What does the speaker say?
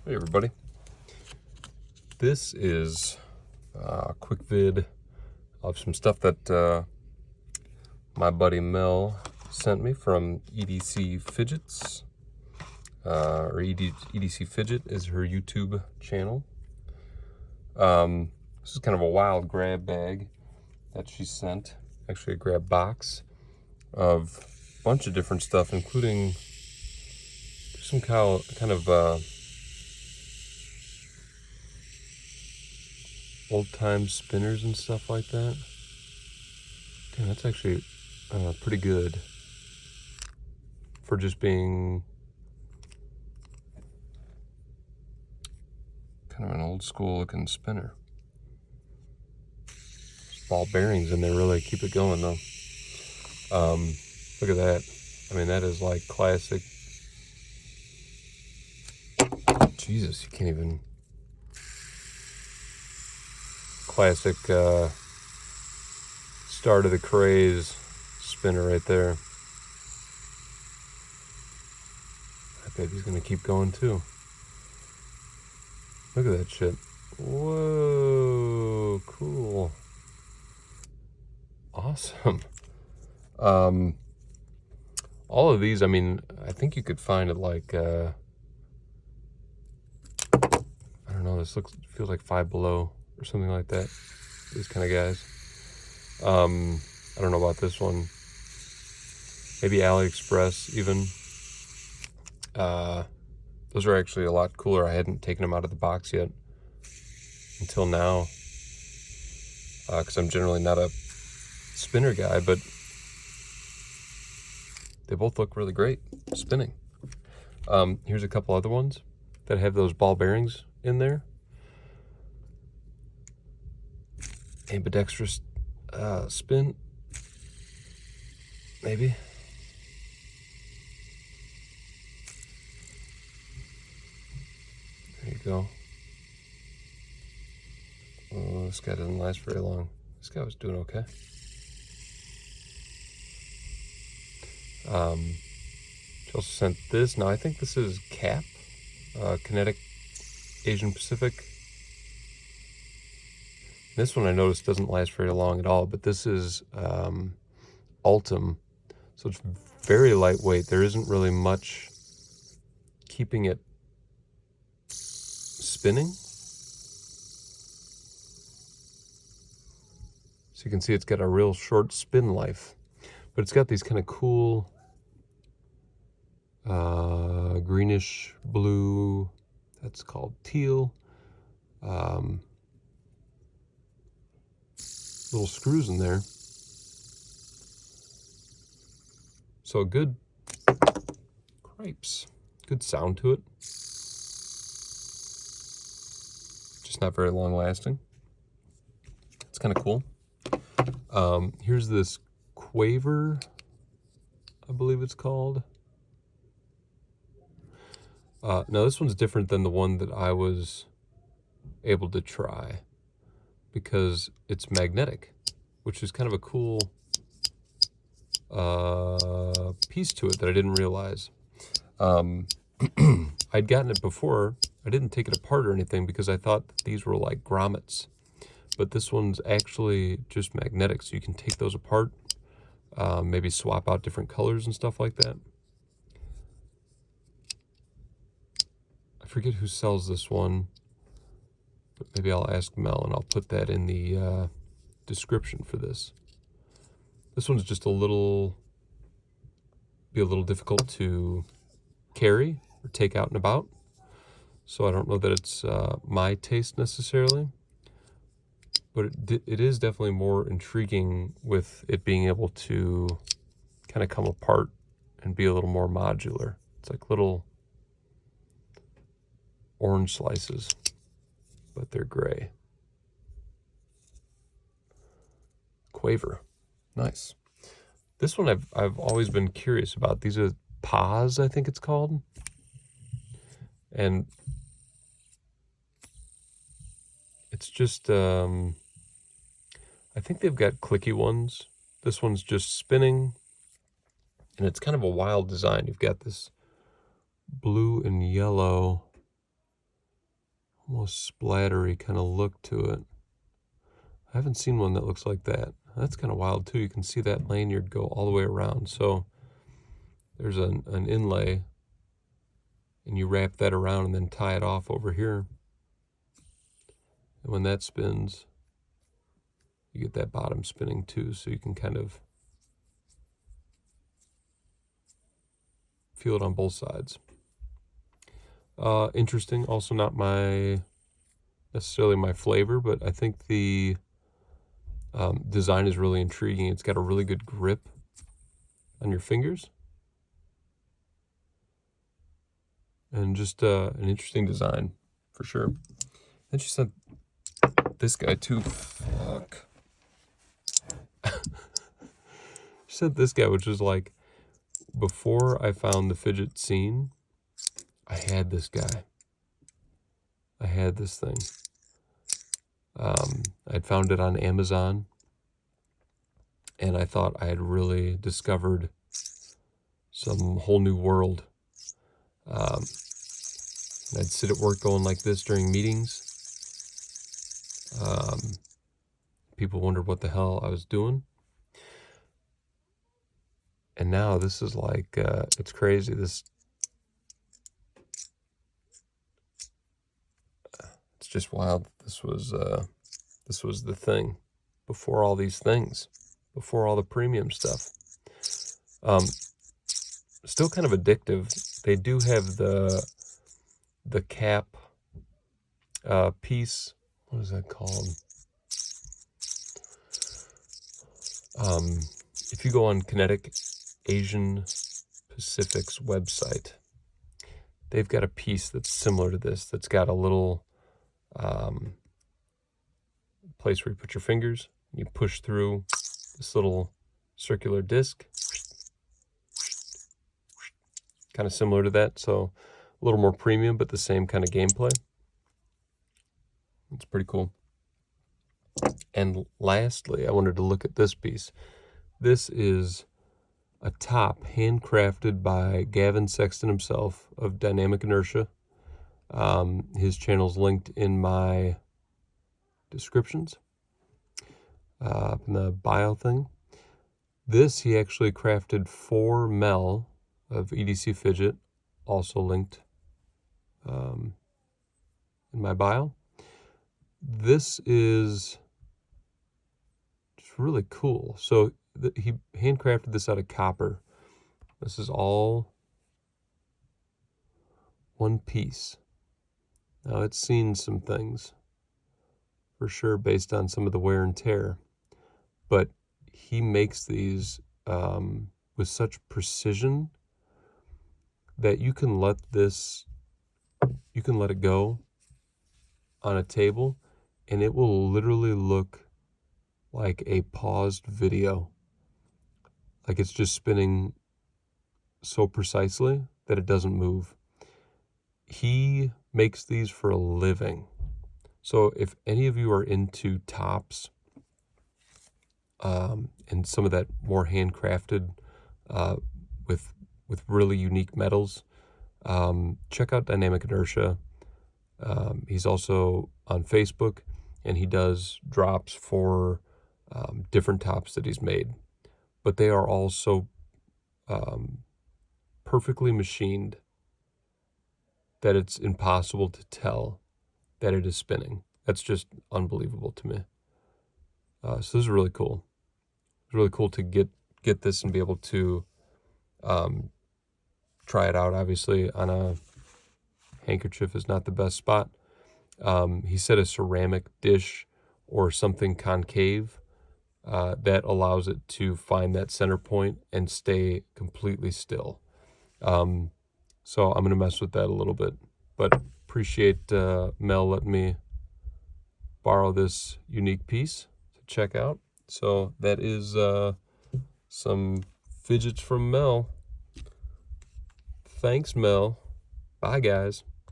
Hey everybody, this is a quick vid of some stuff that my buddy Mel sent me from EDC Fidgets, EDC Fidget is her YouTube channel. This is kind of a wild grab bag that she sent, actually a grab box of a bunch of different stuff, including some kind of old-time spinners and stuff like that. Damn, that's actually pretty good for just being kind of an old school looking spinner. There's ball bearings in there really keep it going though. Look at that. I mean, that is like classic. Jesus, you can't even. Classic start of the craze spinner right there. That baby's gonna keep going too. Look at that shit. Whoa, cool. Awesome. All of these, I mean, I think you could find it like I don't know, this feels like Five Below or something like that. These kind of guys. I don't know about this one. Maybe AliExpress even. Those are actually a lot cooler. I hadn't taken them out of the box yet until now, because I'm generally not a spinner guy, but they both look really great spinning. Here's a couple other ones that have those ball bearings in there. Ambidextrous spin, maybe. There you go. Oh, this guy doesn't last very long. This guy was doing okay. She also sent this. Now I think this is Cap, Kinetic Asian Pacific. This one I noticed doesn't last very long at all, but this is ulum, so it's very lightweight. There isn't really much keeping it spinning. So you can see it's got a real short spin life, but it's got these kind of cool greenish blue, that's called teal, little screws in there. So good cripes, good sound to it. Just not very long lasting. It's kind of cool. Here's this Quaver, I believe it's called. Now this one's different than the one that I was able to try, because it's magnetic, which is kind of a cool piece to it that I didn't realize. I'd gotten it before. I didn't take it apart or anything because I thought that these were like grommets, but this one's actually just magnetic, so you can take those apart, maybe swap out different colors and stuff like that. I forget who sells this one, but maybe I'll ask Mel and I'll put that in the description for this. This one's just be a little difficult to carry or take out and about, so I don't know that it's my taste necessarily, but it is definitely more intriguing with it being able to kind of come apart and be a little more modular. It's like little orange slices, but they're gray. Quaver, nice. This one I've always been curious about. These are Paws, I think it's called, and it's just I think they've got clicky ones. This one's just spinning, and it's kind of a wild design. You've got this blue and yellow almost splattery kind of look to it. I haven't seen one that looks like that. That's kind of wild too. You can see that lanyard go all the way around. So there's an inlay, and you wrap that around and then tie it off over here. And when that spins, you get that bottom spinning too, so you can kind of feel it on both sides. Interesting, also not necessarily my flavor, but I think the design is really intriguing. It's got a really good grip on your fingers. And just an interesting design, for sure. Then she sent this guy too. Fuck. She sent this guy, which was like, before I found the fidget scene, I had this guy. I had this thing. I'd found it on Amazon, and I thought I had really discovered some whole new world. I'd sit at work going like this during meetings. People wondered what the hell I was doing. And now this is like, it's crazy. It's just wild. This was the thing before all these things, before all the premium stuff. Still kind of addictive. They do have the cap piece. What is that called? If you go on Kinetic Asian Pacific's website, they've got a piece that's similar to this, that's got a little place where you put your fingers, you push through this little circular disc, kind of similar to that. So a little more premium, but the same kind of gameplay. It's pretty cool. And lastly, I wanted to look at this piece. This is a top handcrafted by Gavin Sexton himself of Dynamic Inertia. His channel's linked in my descriptions, in the bio thing. This he actually crafted for Mel of EDC Fidget, also linked in my bio. This is just really cool. So he handcrafted this out of copper. This is all one piece. Now it's seen some things, for sure, based on some of the wear and tear, but he makes these with such precision that you can let it go on a table and it will literally look like a paused video. Like it's just spinning so precisely that it doesn't move. He makes these for a living. So if any of you are into tops and some of that more handcrafted with really unique metals, check out Dynamic Inertia. He's also on Facebook, and he does drops for different tops that he's made. But they are all so perfectly machined that it's impossible to tell that it is spinning. That's just unbelievable to me. So this is really cool. It's really cool to get this and be able to try it out. Obviously, on a handkerchief is not the best spot. He said a ceramic dish or something concave that allows it to find that center point and stay completely still. So I'm going to mess with that a little bit, but appreciate Mel letting me borrow this unique piece to check out. So that is some fidgets from Mel. Thanks, Mel. Bye, guys.